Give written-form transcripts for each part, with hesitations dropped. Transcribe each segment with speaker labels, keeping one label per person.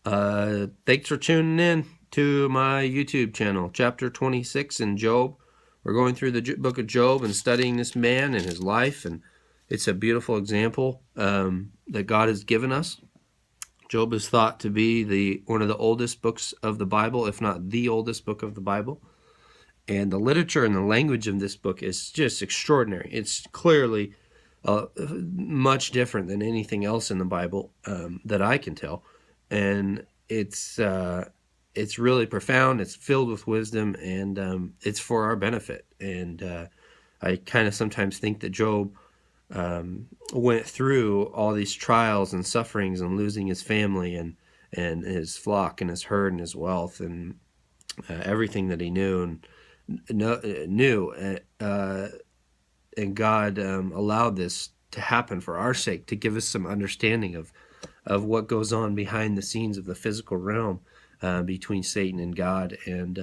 Speaker 1: Thanks for tuning in to my YouTube channel, Chapter 26 in Job. We're going through the book of Job and studying this man and his life, and it's a beautiful example that God has given us. Job is thought to be one of the oldest books of the Bible, if not the oldest book of the Bible. And the literature and the language of this book is just extraordinary. It's clearly much different than anything else in the Bible that I can tell. And it's really profound. It's filled with wisdom, and it's for our benefit. And I kind of sometimes think that Job went through all these trials and sufferings and losing his family and his flock and his herd and his wealth and everything that he knew and God allowed this to happen for our sake, to give us some understanding of what goes on behind the scenes of the physical realm between Satan and God, and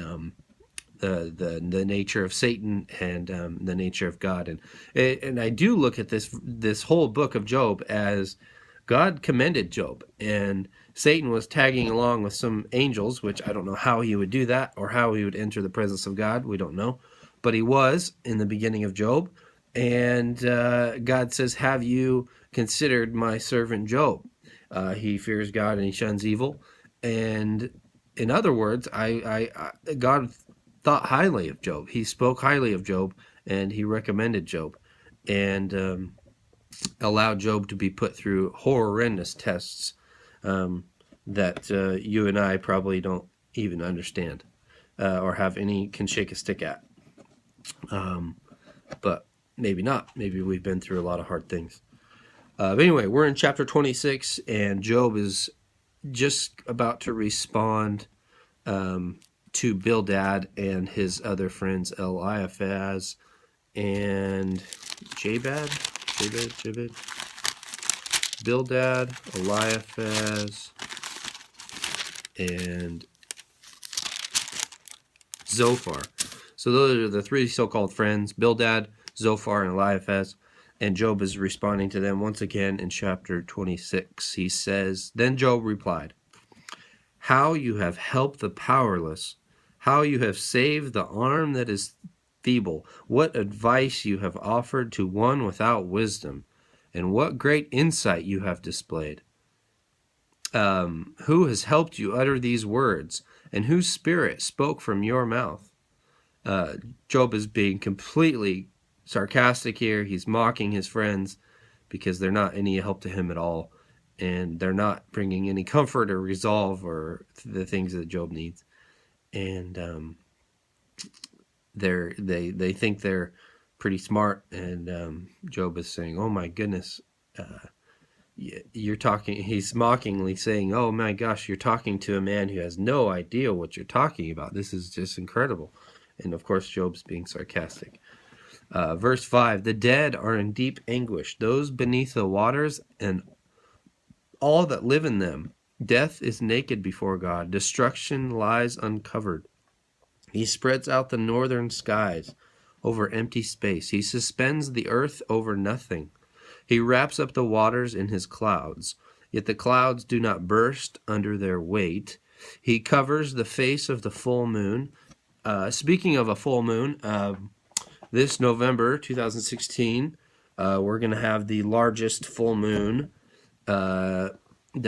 Speaker 1: the nature of Satan and the nature of God. And I do look at this whole book of Job as God commended Job, and Satan was tagging along with some angels, which I don't know how he would do that or how he would enter the presence of God. We don't know. But he was in the beginning of Job. And God says, have you considered my servant Job? He fears God and he shuns evil. And in other words, God thought highly of Job. He spoke highly of Job, and he recommended Job, and allowed Job to be put through horrendous tests that you and I probably don't even understand or can shake a stick at. But maybe not. Maybe we've been through a lot of hard things. But anyway, we're in chapter 26, and Job is just about to respond to Bildad and his other friends, Eliphaz and Jabad. Bildad, Eliphaz, and Zophar. So those are the three so-called friends, Bildad, Zophar, and Eliphaz. And Job is responding to them once again in chapter 26. He says, "Then Job replied, 'How you have helped the powerless, how you have saved the arm that is feeble, what advice you have offered to one without wisdom, and what great insight you have displayed. Who has helped you utter these words, and whose spirit spoke from your mouth?'" Job is being completely sarcastic here. He's mocking his friends because they're not any help to him at all, and they're not bringing any comfort or resolve or the things that Job needs. And they think they're pretty smart, and Job is saying, "Oh my goodness, you're talking." He's mockingly saying, "Oh my gosh, you're talking to a man who has no idea what you're talking about. This is just incredible." And of course, Job's being sarcastic. Verse 5, "The dead are in deep anguish, those beneath the waters and all that live in them. Death is naked before God. Destruction lies uncovered. He spreads out the northern skies over empty space. He suspends the earth over nothing. He wraps up the waters in his clouds, yet the clouds do not burst under their weight. He covers the face of the full moon." Speaking of a full moon, this November 2016, we're going to have the largest full moon that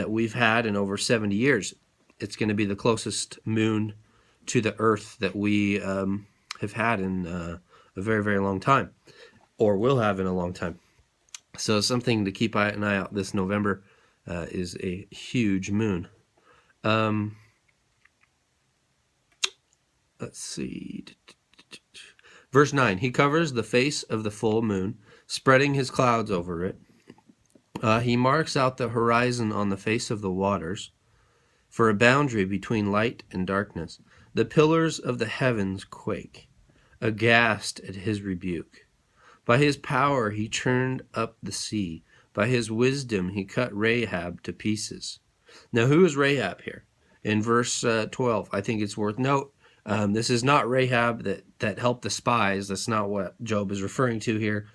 Speaker 1: we've had in over 70 years. It's going to be the closest moon to the Earth that we have had in a very, very long time, or will have in a long time. So something to keep an eye out this November is a huge moon. Let's see. Verse 9, "He covers the face of the full moon, spreading his clouds over it. He marks out the horizon on the face of the waters for a boundary between light and darkness. The pillars of the heavens quake, aghast at his rebuke. By his power he churned up the sea. By his wisdom he cut Rahab to pieces." Now, who is Rahab here? In verse 12, I think it's worth note. This is not Rahab that helped the spies. That's not what Job is referring to here.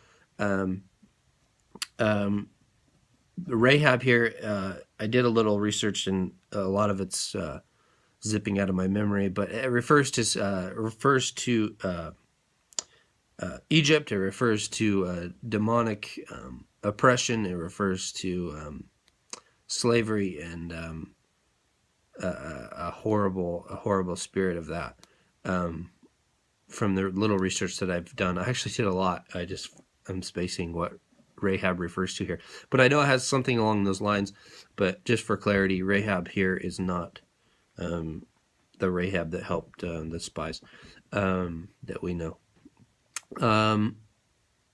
Speaker 1: Rahab here I did a little research, and a lot of it's zipping out of my memory, but it refers to Egypt. It refers to demonic oppression. It refers to slavery and a horrible spirit of that. From the little research that I've done, I actually did a lot. I'm spacing what Rahab refers to here, but I know it has something along those lines. But just for clarity, Rahab here is not the Rahab that helped the spies that we know.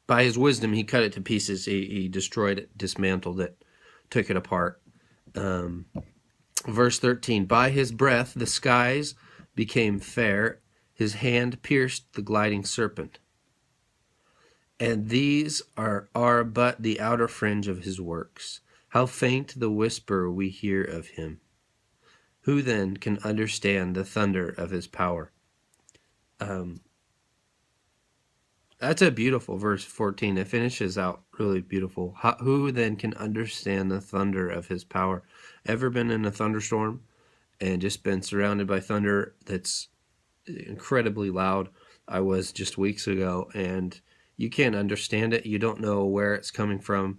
Speaker 1: By his wisdom, he cut it to pieces. He destroyed it, dismantled it, took it apart. Verse 13, by his breath the skies became fair. His hand pierced the gliding serpent. And these are but the outer fringe of his works. How faint the whisper we hear of him. Who then can understand the thunder of his power? That's a beautiful verse 14. It finishes out really beautiful. Who then can understand the thunder of his power? Ever been in a thunderstorm and just been surrounded by thunder that's incredibly loud? I was just weeks ago, and you can't understand it. You don't know where it's coming from.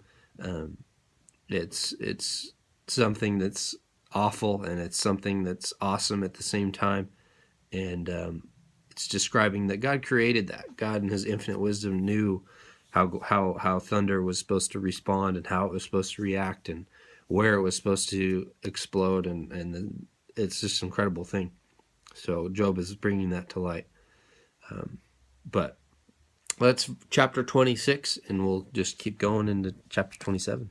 Speaker 1: It's something that's awful, and it's something that's awesome at the same time. And it's describing that God created that. God in his infinite wisdom knew how thunder was supposed to respond and how it was supposed to react and where it was supposed to explode, and it's just an incredible thing. So Job is bringing that to light. But let's chapter 26, and we'll just keep going into chapter 27.